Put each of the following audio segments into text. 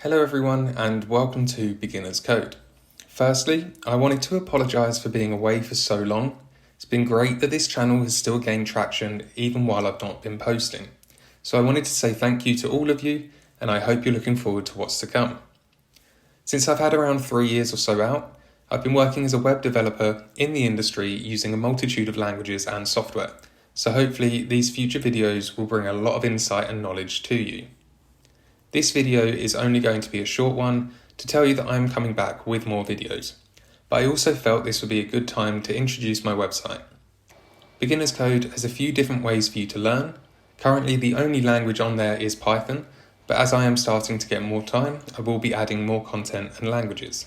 Hello everyone and welcome to Beginner's Code. Firstly, I wanted to apologise for being away for so long. It's been great that this channel has still gained traction even while I've not been posting. So I wanted to say thank you to all of you and I hope you're looking forward to what's to come. Since I've had around 3 years or so out, I've been working as a web developer in the industry using a multitude of languages and software. So hopefully these future videos will bring a lot of insight and knowledge to you. This video is only going to be a short one to tell you that I'm coming back with more videos, but I also felt this would be a good time to introduce my website. Beginner's Code has a few different ways for you to learn. Currently the only language on there is Python, but as I am starting to get more time, I will be adding more content and languages.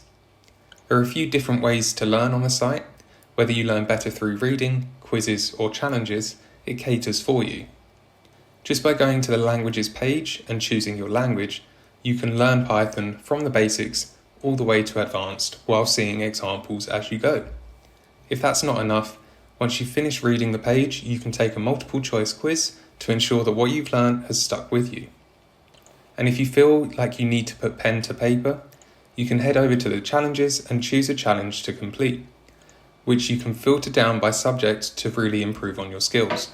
There are a few different ways to learn on the site. Whether you learn better through reading, quizzes or challenges, it caters for you. Just by going to the languages page and choosing your language, you can learn Python from the basics all the way to advanced while seeing examples as you go. If that's not enough, once you finish reading the page, you can take a multiple choice quiz to ensure that what you've learned has stuck with you. And if you feel like you need to put pen to paper, you can head over to the challenges and choose a challenge to complete, which you can filter down by subject to really improve on your skills.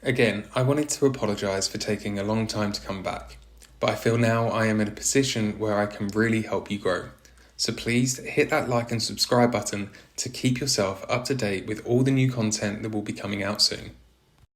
Again, I wanted to apologise for taking a long time to come back, but I feel now I am in a position where I can really help you grow. So please hit that like and subscribe button to keep yourself up to date with all the new content that will be coming out soon.